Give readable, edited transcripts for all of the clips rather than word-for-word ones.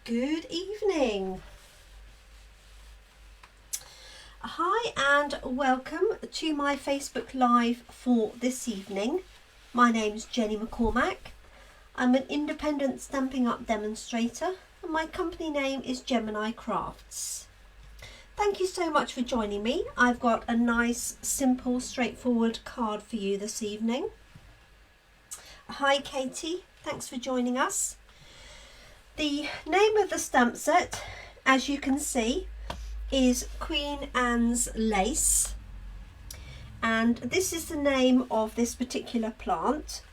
Good evening. Hi and welcome to my Facebook Live for this evening. My name's Jenny McCormack. I'm an independent Stampin' Up demonstrator and my company name is Jemini Crafts. Thank you so much for joining me. I've got a nice, simple, straightforward card for you this evening. Hi Katie, thanks for joining us. The name of the stamp set, as you can see, is Queen Anne's Lace, and this is the name of this particular plant.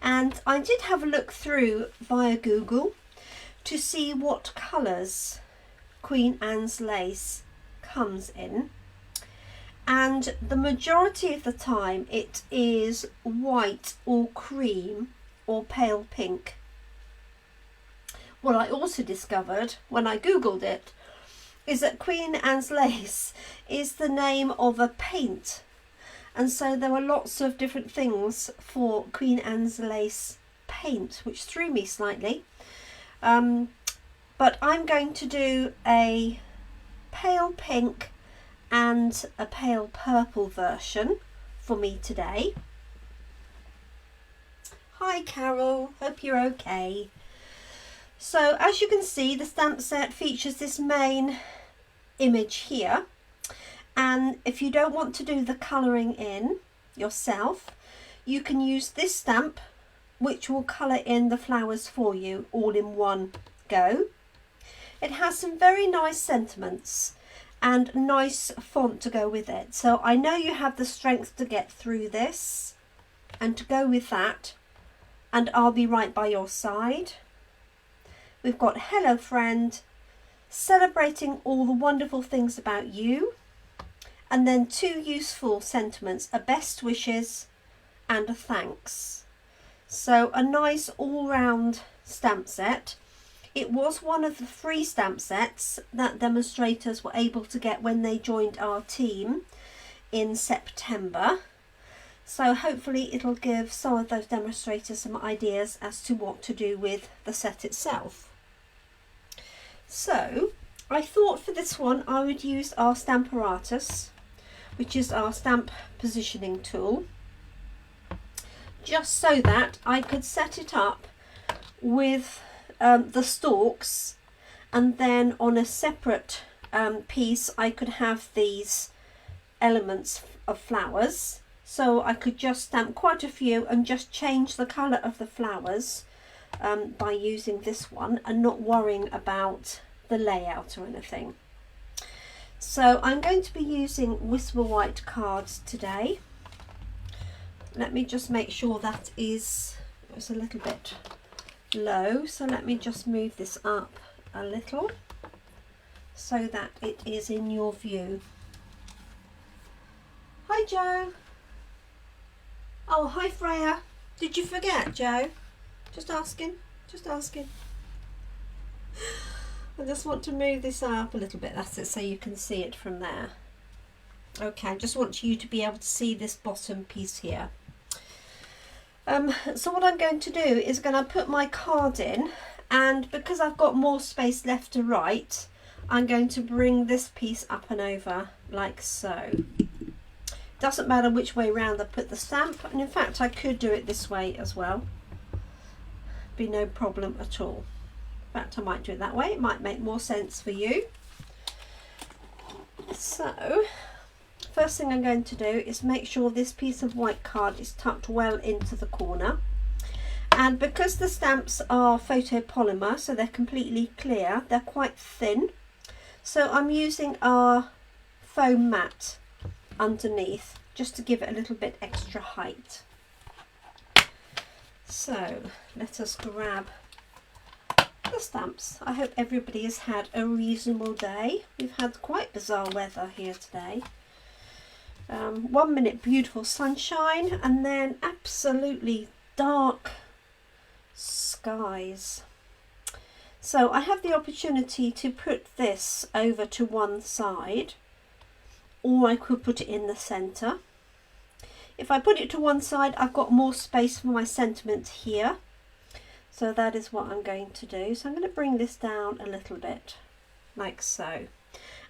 And I did have a look through via Google to see what colours Queen Anne's Lace comes in, and the majority of the time it is white or cream or pale pink. What I also discovered when I googled it is that Queen Anne's Lace is the name of a paint, and so there were lots of different things for Queen Anne's Lace paint, which threw me slightly. But I'm going to do a pale pink and a pale purple version for me today. Hi Carol, hope you're okay. So as you can see, the stamp set features this main image here, and if you don't want to do the colouring in yourself, you can use this stamp which will colour in the flowers for you all in one go. It has some very nice sentiments and nice font to go with it, so I know you have the strength to get through this and to go with that, and I'll be right by your side. We've got hello friend, celebrating all the wonderful things about you, and then two useful sentiments, a best wishes and a thanks. So a nice all-round stamp set. It was one of the free stamp sets that demonstrators were able to get when they joined our team in September. So hopefully it'll give some of those demonstrators some ideas as to what to do with the set itself. So I thought for this one I would use our Stamparatus, which is our stamp positioning tool, just so that I could set it up with the stalks, and then on a separate piece I could have these elements of flowers. So I could just stamp quite a few and just change the colour of the flowers by using this one and not worrying about the layout or anything. So I'm going to be using Whisper White cards today. Let me just make sure that it's a little bit low, so let me just move this up a little so that it is in your view. Hi Joe. Oh, hi Freya. Did you forget, Joe? Just asking, just asking. I just want to move this up a little bit, that's it, so you can see it from there. Okay, I just want you to be able to see this bottom piece here. So what I'm going to do is going to put my card in, and because I've got more space left to write, I'm going to bring this piece up and over like so. Doesn't matter which way round I put the stamp, and in fact I could do it this way as well. Be no problem at all. In fact I might do it that way, it might make more sense for you. So first thing I'm going to do is make sure this piece of white card is tucked well into the corner, and because the stamps are photopolymer, so they're completely clear, they're quite thin, so I'm using our foam mat underneath just to give it a little bit extra height. So let us grab the stamps. I hope everybody has had a reasonable day. We've had quite bizarre weather here today. 1 minute beautiful sunshine and then absolutely dark skies. So I have the opportunity to put this over to one side, or I could put it in the centre. If I put it to one side, I've got more space for my sentiment here. So that is what I'm going to do. So I'm going to bring this down a little bit, like so.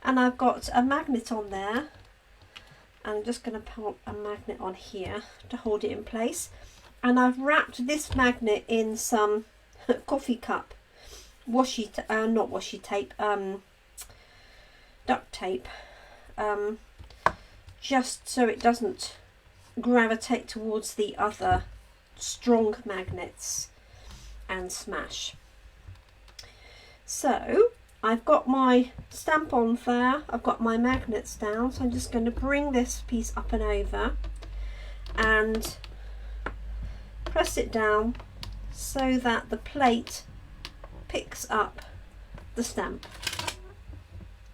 And I've got a magnet on there. I'm just going to put a magnet on here to hold it in place. And I've wrapped this magnet in some coffee cup washi, not washi tape, duct tape, just so it doesn't gravitate towards the other strong magnets and smash. So I've got my stamp on there, I've got my magnets down, so I'm just going to bring this piece up and over and press it down so that the plate picks up the stamp.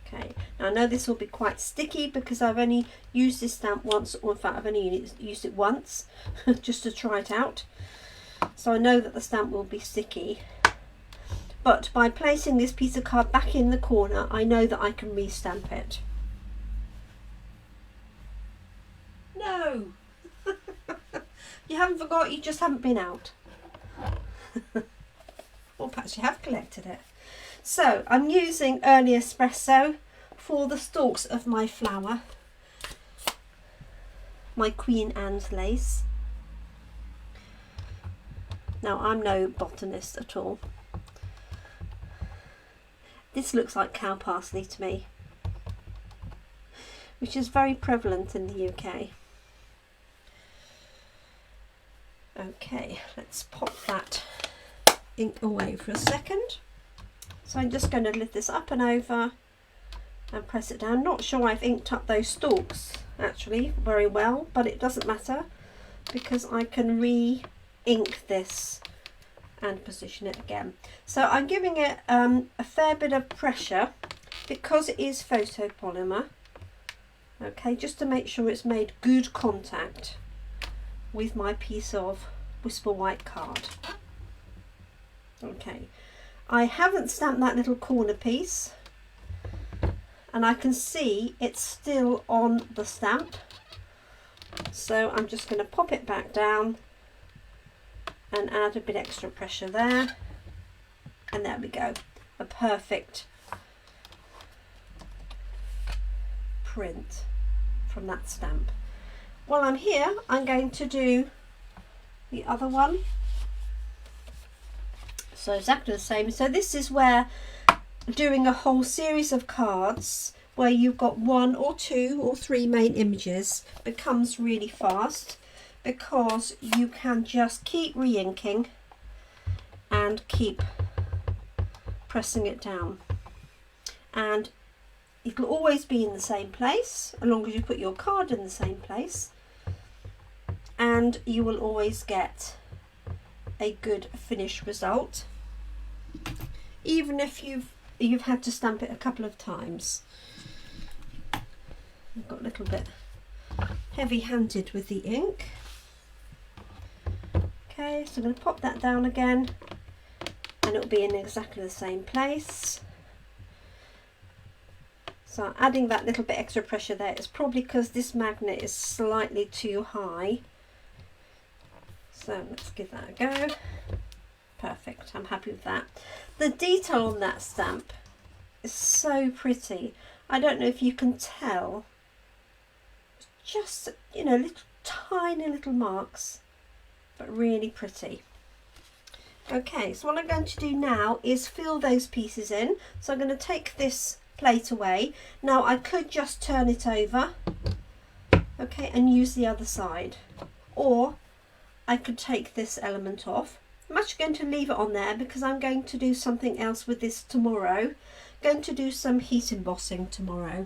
Okay, now I know this will be quite sticky because I've only used this stamp once, or in fact I've only used it once just to try it out. So I know that the stamp will be sticky, but by placing this piece of card back in the corner, I know that I can re-stamp it. No! You haven't forgot, you just haven't been out. Or perhaps you have collected it. So I'm using early espresso for the stalks of my flower, my Queen Anne's lace. Now I'm no botanist at all. This looks like cow parsley to me, which is very prevalent in the UK. Okay, let's pop that ink away for a second. So I'm just going to lift this up and over and press it down. Not sure I've inked up those stalks actually very well, but it doesn't matter because I can re-ink this and position it again. So I'm giving it a fair bit of pressure because it is photopolymer, okay, just to make sure it's made good contact with my piece of Whisper White card. Okay, I haven't stamped that little corner piece and I can see it's still on the stamp, so I'm just going to pop it back down and add a bit extra pressure there, and there we go, a perfect print from that stamp. While I'm here, I'm going to do the other one. So exactly the same. So this is where doing a whole series of cards where you've got 1 or 2 or 3 main images becomes really fast, because you can just keep re-inking and keep pressing it down, and it'll always be in the same place as long as you put your card in the same place, and you will always get a good finished result, even if you've had to stamp it a couple of times. I've got a little bit heavy-handed with the ink. Okay, so I'm going to pop that down again and it'll be in exactly the same place. So adding that little bit extra pressure there is probably because this magnet is slightly too high. So let's give that a go. Perfect, I'm happy with that. The detail on that stamp is so pretty. I don't know if you can tell. Just, you know, little tiny little marks, but really pretty. Okay, so what I'm going to do now is fill those pieces in. So I'm going to take this plate away. Now I could just turn it over, okay, and use the other side, or I could take this element off. I'm actually going to leave it on there because I'm going to do something else with this tomorrow. I'm going to do some heat embossing tomorrow.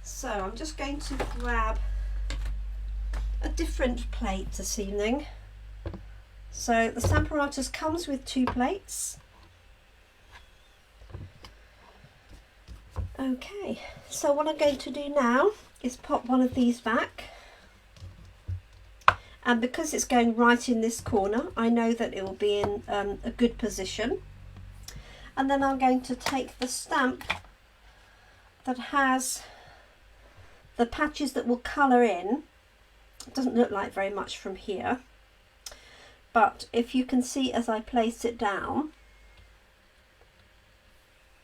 So I'm just going to grab a different plate this evening. So the Stamparatus comes with 2 plates. Okay, so what I'm going to do now is pop one of these back, and because it's going right in this corner, I know that it will be in a good position. And then I'm going to take the stamp that has the patches that will colour in It doesn't look like very much from here, but if you can see as I place it down,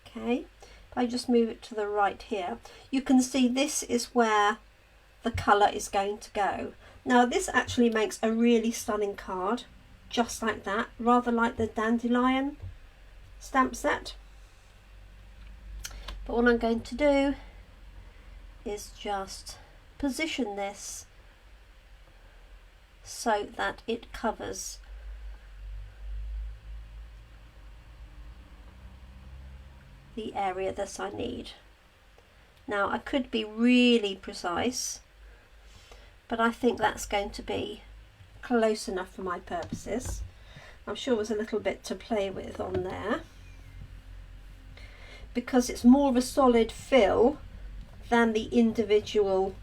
okay, if I just move it to the right here, you can see this is where the colour is going to go. Now this actually makes a really stunning card, just like that, rather like the dandelion stamp set. But what I'm going to do is just position this so that it covers the area that I need. Now I could be really precise, but I think that's going to be close enough for my purposes. I'm sure there's a little bit to play with on there, because it's more of a solid fill than the individual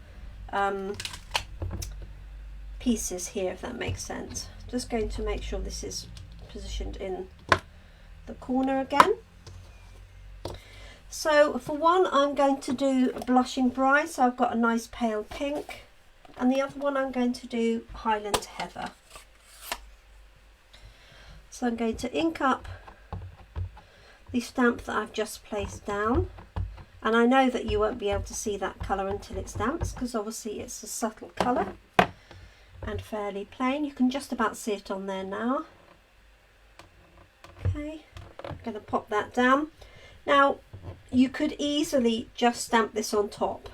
pieces here, if that makes sense. Just going to make sure this is positioned in the corner again. So for one, I'm going to do a Blushing Bride, so I've got a nice pale pink, and the other one I'm going to do Highland Heather. So I'm going to ink up the stamp that I've just placed down, and I know that you won't be able to see that colour until it stamps, because obviously it's a subtle colour and fairly plain. You can just about see it on there now. Okay, I'm going to pop that down. Now you could easily just stamp this on top,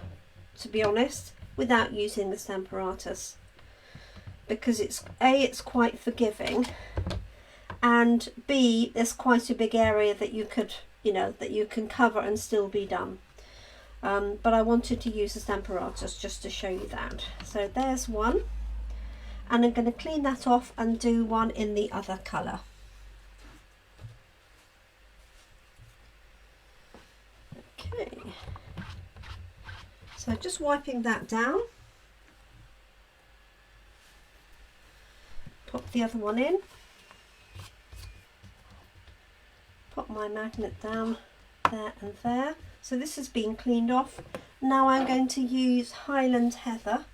to be honest, without using the Stamparatus, because it's quite forgiving, and B, there's quite a big area that you could, that you can cover and still be done. But I wanted to use the Stamparatus just to show you that. So there's one, and I'm going to clean that off and do one in the other colour. Okay, so just wiping that down, pop the other one in, pop my magnet down there and there. So this has been cleaned off. Now I'm going to use Highland Heather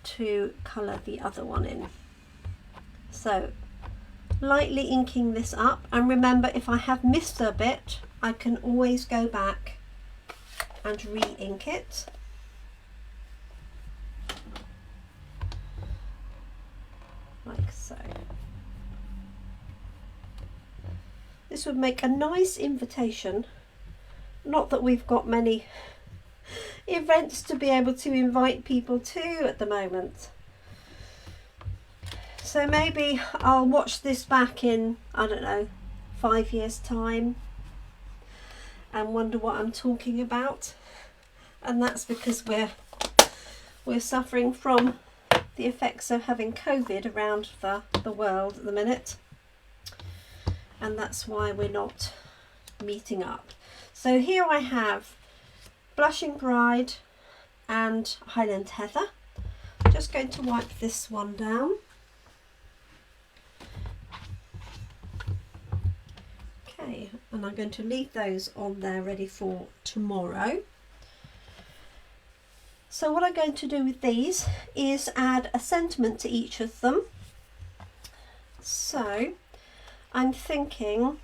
to colour the other one in. So lightly inking this up, and remember, if I have missed a bit, I can always go back and re-ink it. Like so. This would make a nice invitation. Not that we've got many events to be able to invite people to at the moment. So maybe I'll watch this back in, I don't know, 5 years' time and wonder what I'm talking about. And that's because we're suffering from the effects of having COVID around the world at the minute. And that's why we're not meeting up. So here I have Blushing Bride and Highland Heather. I'm just going to wipe this one down. Okay, and I'm going to leave those on there ready for tomorrow. So what I'm going to do with these is add a sentiment to each of them. So I'm thinking,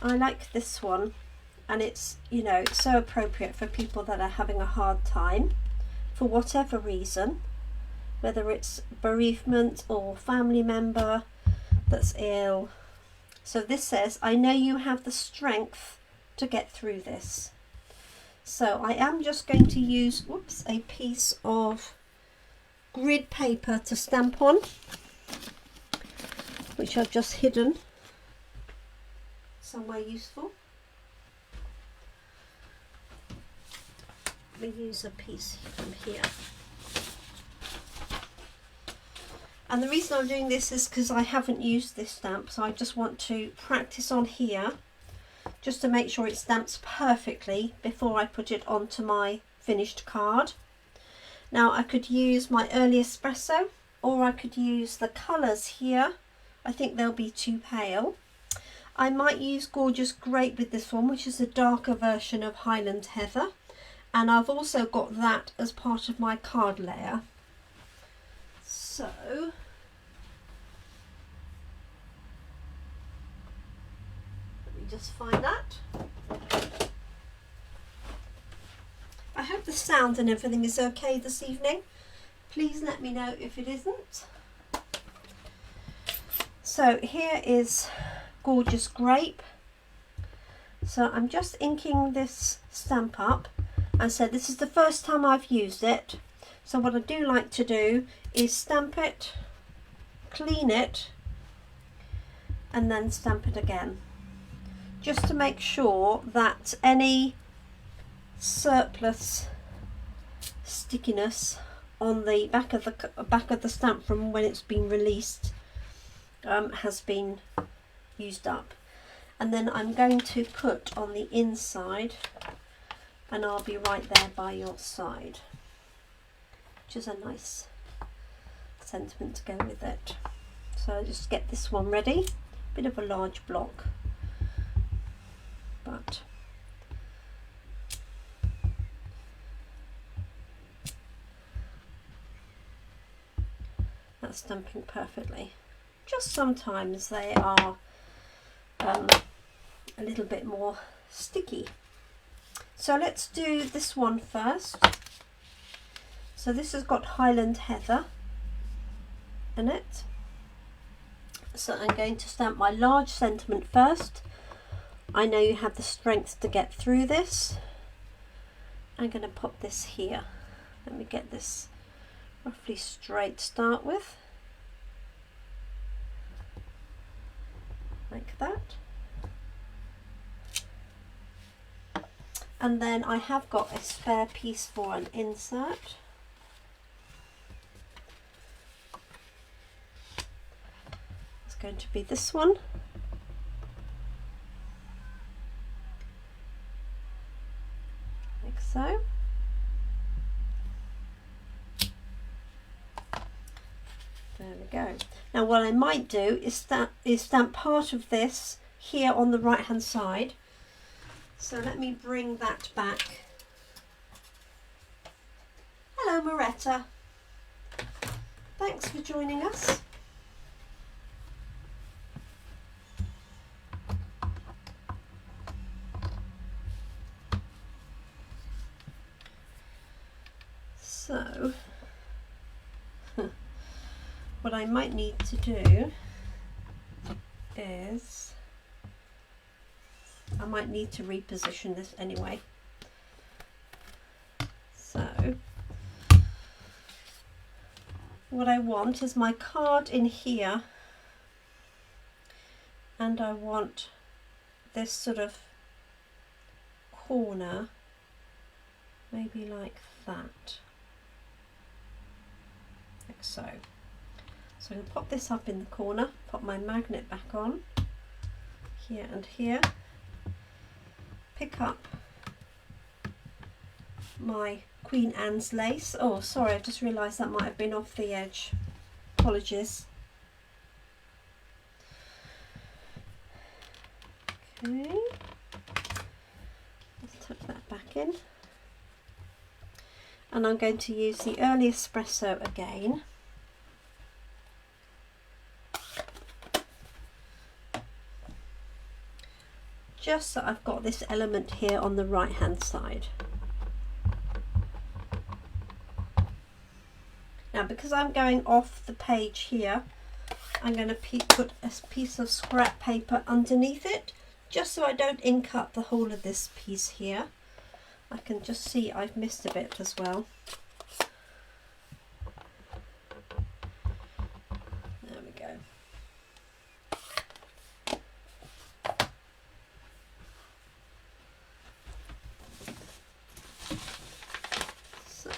I like this one, and it's, it's so appropriate for people that are having a hard time for whatever reason, whether it's bereavement or family member that's ill. So this says, I know you have the strength to get through this. So I am just going to use, a piece of grid paper to stamp on, which I've just hidden somewhere useful. Let me use a piece from here. And the reason I'm doing this is because I haven't used this stamp, so I just want to practice on here just to make sure it stamps perfectly before I put it onto my finished card. Now I could use my early espresso, or I could use the colours here. I think they'll be too pale. I might use Gorgeous Grape with this one, which is a darker version of Highland Heather. and I've also got that as part of my card layer. So let me just find that. I hope the sound and everything is okay this evening. Please let me know if it isn't. So here is Gorgeous Grape. So I'm just inking this stamp up. I said this is the first time I've used it. So what I do like to do is stamp it, clean it, and then stamp it again. Just to make sure that any surplus stickiness on the back of the stamp from when it's been released has been used up. And then I'm going to put on the inside, and I'll be right there by your side, which is a nice sentiment to go with it. So I'll just get this one ready. Bit of a large block, but that's stamping perfectly. Just sometimes they are a little bit more sticky. So let's do this one first. So this has got Highland Heather in it. So I'm going to stamp my large sentiment first. I know you have the strength to get through this. I'm going to pop this here. Let me get this roughly straight to start with. Like that. And then I have got a spare piece for an insert. It's going to be this one. Like so. There we go. Now what I might do is stamp part of this here on the right hand side. So let me bring that back. Hello Moretta. Thanks for joining us. So what I might need to do is I might need to reposition this anyway. So what I want is my card in here, and I want this sort of corner maybe like that, like so. So I'm going to pop this up in the corner, pop my magnet back on here and here, pick up my Queen Anne's lace. Oh sorry, I just realised that might have been off the edge. Apologies. Okay, let's tuck that back in. And I'm going to use the early espresso again. Just so I've got this element here on the right hand side. Now because I'm going off the page here, I'm going to put a piece of scrap paper underneath it, just so I don't ink up the whole of this piece here. I can just see I've missed a bit as well. There we go. So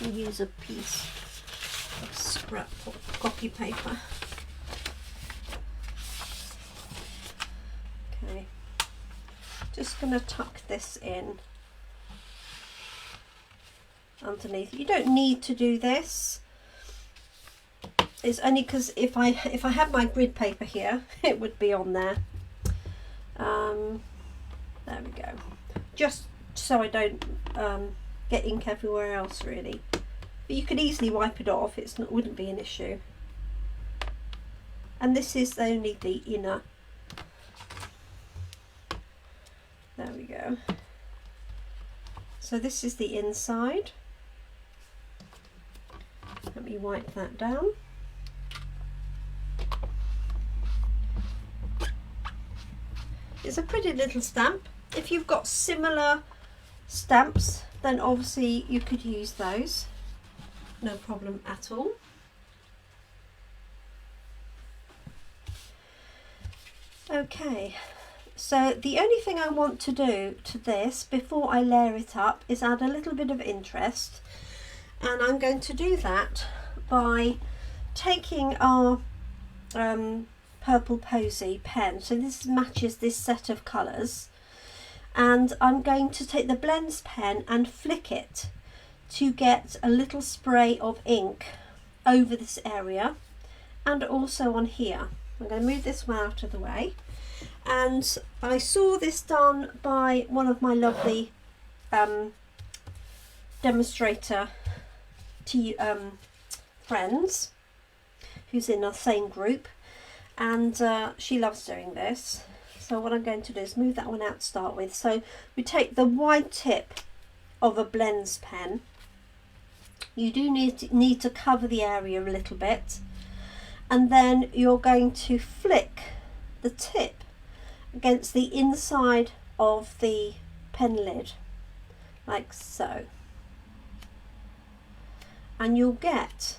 we'll use a piece of scrap copy paper. Okay. Just going to tuck this in underneath. You don't need to do this. It's only because if I had my grid paper here, it would be on there. There we go. Just so I don't get ink everywhere else really. But you could easily wipe it off, wouldn't be an issue. And this is only the inner. There we go. So this is the inside. Let me wipe that down. It's a pretty little stamp. If you've got similar stamps, then obviously you could use those. No problem at all. Okay, so the only thing I want to do to this before I layer it up is add a little bit of interest, and I'm going to do that by taking our purple posy pen. So this matches this set of colours, and I'm going to take the blends pen and flick it to get a little spray of ink over this area and also on here. I'm going to move this one out of the way, and I saw this done by one of my lovely demonstrator friends who's in our same group, and she loves doing this. So what I'm going to do is move that one out to start with. So we take the wide tip of a blends pen. You do need to cover the area a little bit, and then you're going to flick the tip against the inside of the pen lid like so, and you'll get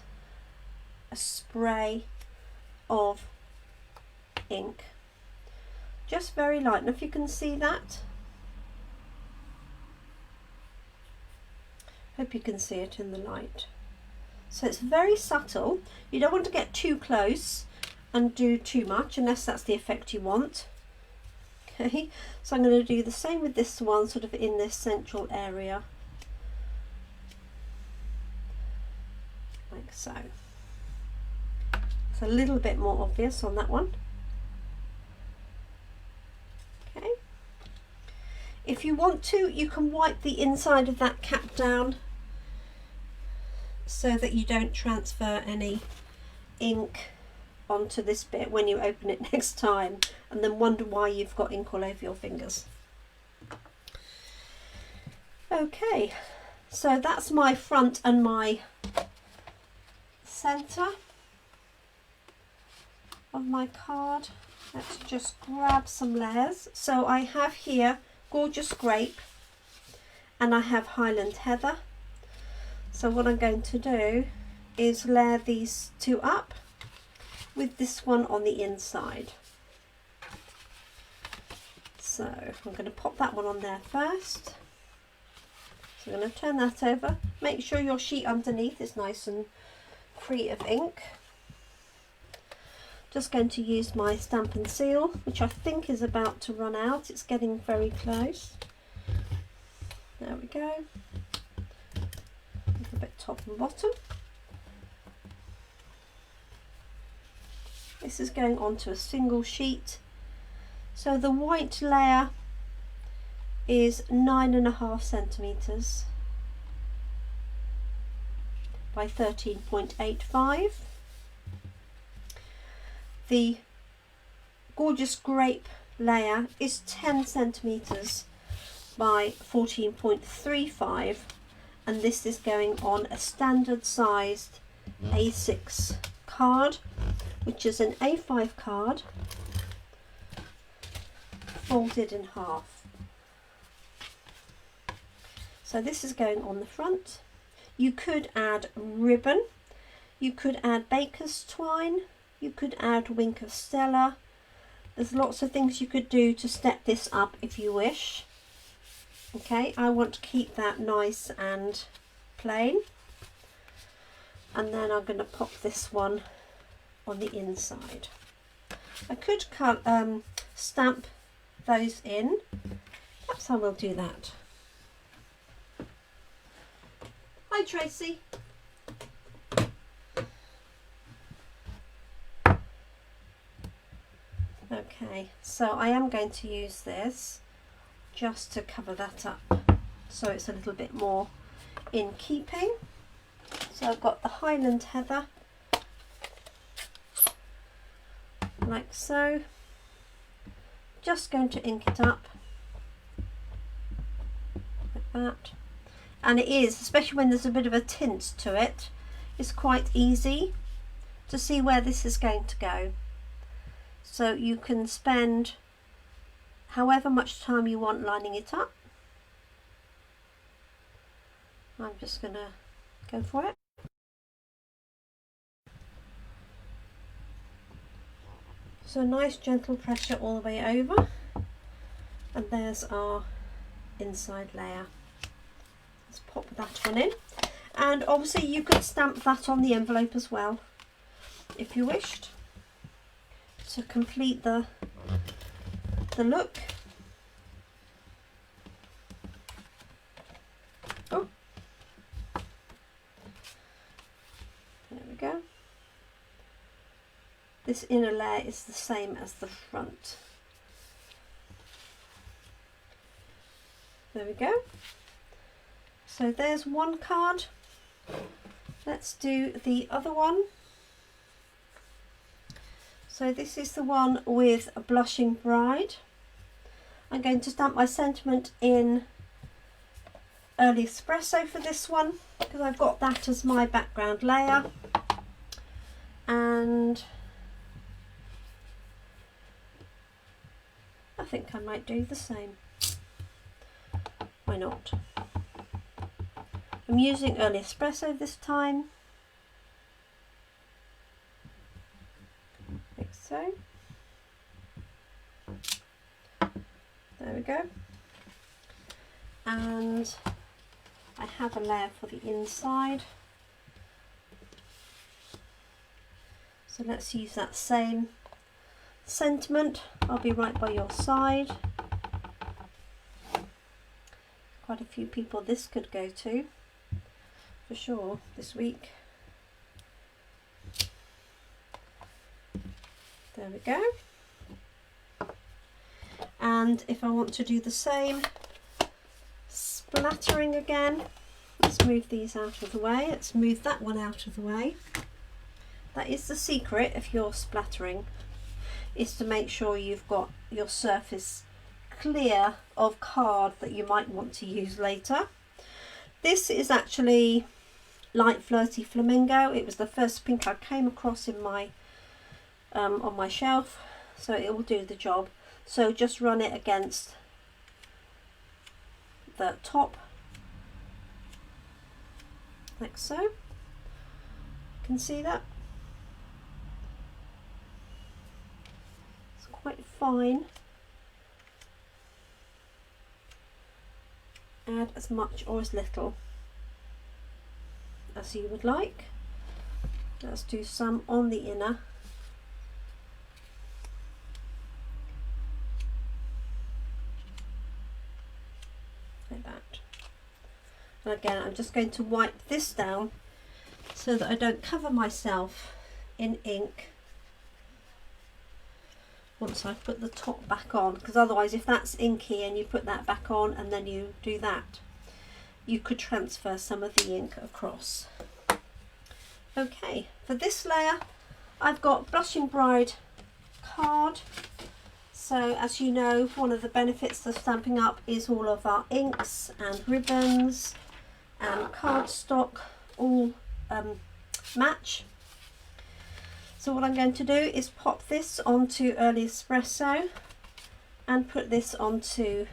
a spray of ink, just very light. And if you can see that, hope you can see it in the light. So it's very subtle. You don't want to get too close and do too much unless that's the effect you want. Okay, so I'm going to do the same with this one, sort of in this central area, like so. It's a little bit more obvious on that one. Okay, if you want to, you can wipe the inside of that cap down so that you don't transfer any ink onto this bit when you open it next time and then wonder why you've got ink all over your fingers. Okay, so that's my front and my centre of my card. Let's just grab some layers. So I have here Gorgeous Grape and I have Highland Heather. So what I'm going to do is layer these two up with this one on the inside. So I'm going to pop that one on there first. So I'm going to turn that over. Make sure your sheet underneath is nice and free of ink. Just going to use my Stampin' Seal, which I think is about to run out. It's getting very close. There we go. A little bit top and bottom. This is going onto a single sheet. So the white layer is 9.5 centimetres by 13.85. The Gorgeous Grape layer is 10 centimetres by 14.35, and this is going on a standard sized A6 card, which is an A5 card folded in half. So this is going on the front. You could add ribbon, you could add baker's twine, you could add wink of Stella. There's lots of things you could do to step this up if you wish. Okay, I want to keep that nice and plain. And then I'm going to pop this one on the inside. I could stamp those in. Perhaps I will do that. Hi Tracy. Okay, so I am going to use this just to cover that up so it's a little bit more in keeping. So I've got the Highland Heather, like so. Just going to ink it up like that. And it is, especially when there's a bit of a tint to it, it's quite easy to see where this is going to go. So you can spend however much time you want lining it up. I'm just going to go for it. So nice gentle pressure all the way over, and there's our inside layer. Let's pop that one in, and obviously you could stamp that on the envelope as well if you wished to complete the look. Oh, there we go. This inner layer is the same as the front. There we go. So there's one card. Let's do the other one. So this is the one with a Blushing Bride. I'm going to stamp my sentiment in Early Espresso for this one, because I've got that as my background layer. And I think I might do the same. Why not? I'm using Early Espresso this time, like so. There we go. And I have a layer for the inside. So let's use that same sentiment. I'll be right by your side. Quite a few people this could go to, for sure, this week. There we go. And if I want to do the same, splattering again, let's move these out of the way. Let's move that one out of the way. That is the secret if you're splattering, is to make sure you've got your surface clear of card that you might want to use later. This is actually Light Flirty Flamingo. It was the first pink I came across in my on my shelf, so it will do the job. So just run it against the top, like so. You can see that it's quite fine. Add as much or as little as you would like. Let's do some on the inner. Like that. And again, I'm just going to wipe this down so that I don't cover myself in ink once I put the top back on, because otherwise if that's inky and you put that back on and then you do that, you could transfer some of the ink across. Okay, for this layer I've got Blushing Bride card. So as you know, one of the benefits of Stampin' Up is all of our inks and ribbons and cardstock all match. So what I'm going to do is pop this onto Early Espresso and put this onto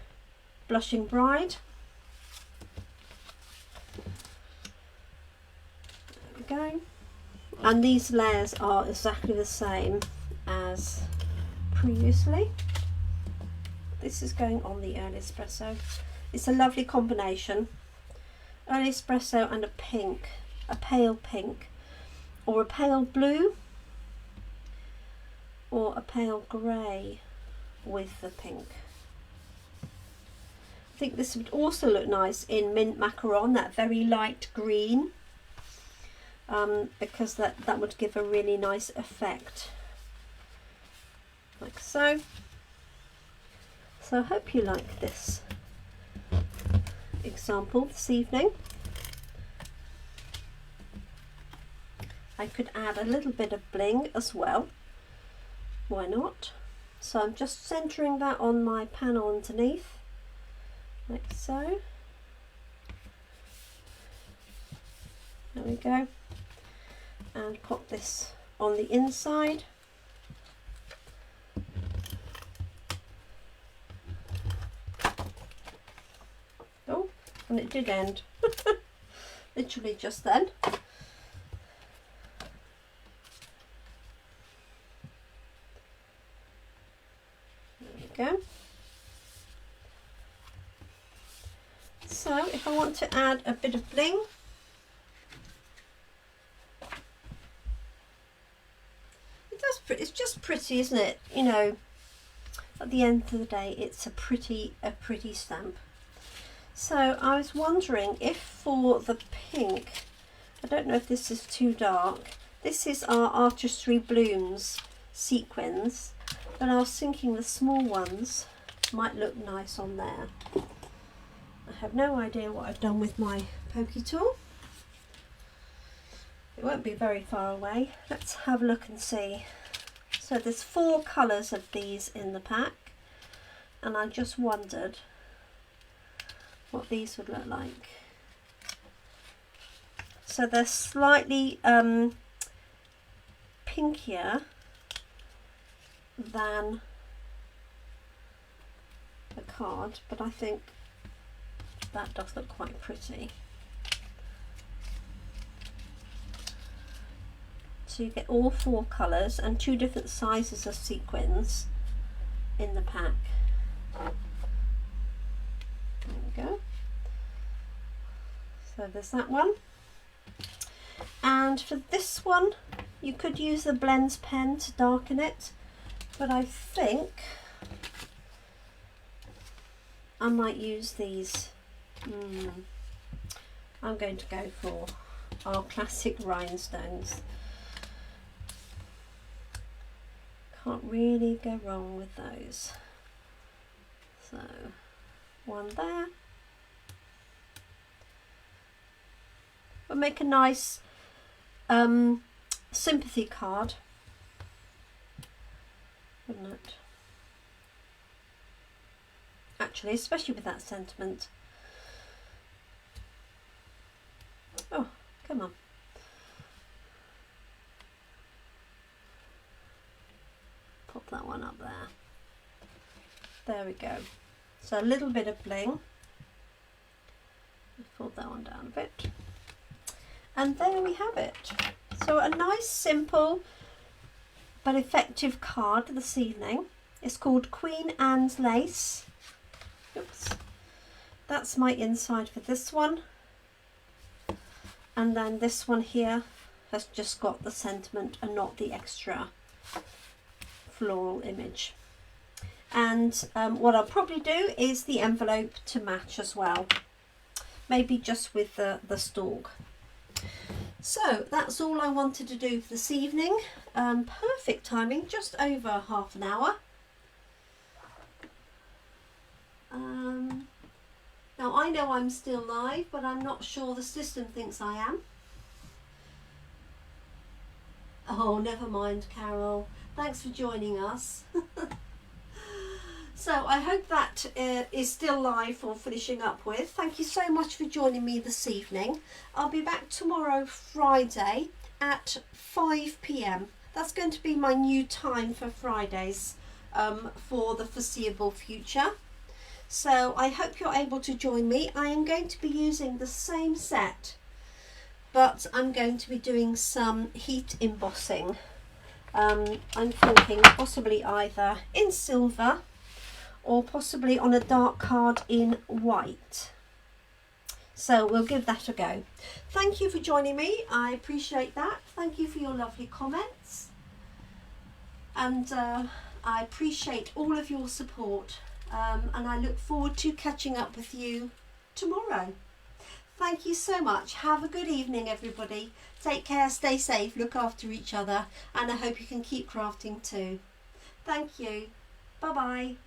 Blushing Bride. There we go. And these layers are exactly the same as previously. This is going on the Early Espresso. It's a lovely combination. Early Espresso and a pink, a pale pink, or a pale blue, or a pale grey with the pink. I think this would also look nice in Mint Macaron, that very light green, because that would give a really nice effect, like so. So I hope you like this example this evening. I could add a little bit of bling as well, why not? So I'm just centering that on my panel underneath, like so. There we go. And pop this on the inside. Oh, and it did end. Literally just then. Go. So if I want to add a bit of bling, it's just pretty, isn't it? You know, at the end of the day, it's a pretty stamp. So I was wondering if for the pink, I don't know if this is too dark. This is our Artistry Blooms sequins, but I was thinking the small ones might look nice on there. I have no idea what I've done with my pokey tool. It won't be very far away. Let's have a look and see. So there's 4 colours of these in the pack, and I just wondered what these would look like. So they're slightly pinkier than the card, but I think that does look quite pretty. So you get all 4 colours and 2 different sizes of sequins in the pack. There we go. So there's that one. And for this one, you could use the Blends pen to darken it, but I think I might use these. I'm going to go for our classic rhinestones. Can't really go wrong with those. So one there. We'll make a nice sympathy card, wouldn't it? Actually, especially with that sentiment. Oh, come on. Pop that one up there. There we go. So a little bit of bling. Fold that one down a bit. And there we have it. So a nice, simple but effective card this evening. It's called Queen Anne's Lace. Oops. That's my inside for this one. And then this one here has just got the sentiment and not the extra floral image. And what I'll probably do is the envelope to match as well. Maybe just with the stalk. So that's all I wanted to do for this evening. Perfect timing, just over half an hour. Now I know I'm still live, but I'm not sure the system thinks I am. Oh, never mind, Carol. Thanks for joining us. So I hope that is still live for finishing up with. Thank you so much for joining me this evening. I'll be back tomorrow, Friday, at 5 p.m. That's going to be my new time for Fridays for the foreseeable future. So I hope you're able to join me. I am going to be using the same set, but I'm going to be doing some heat embossing. I'm thinking possibly either in silver or possibly on a dark card in white. So we'll give that a go. Thank you for joining me. I appreciate that. Thank you for your lovely comments. And I appreciate all of your support. And I look forward to catching up with you tomorrow. Thank you so much. Have a good evening, everybody. Take care, stay safe, look after each other, and I hope you can keep crafting too. Thank you. Bye-bye.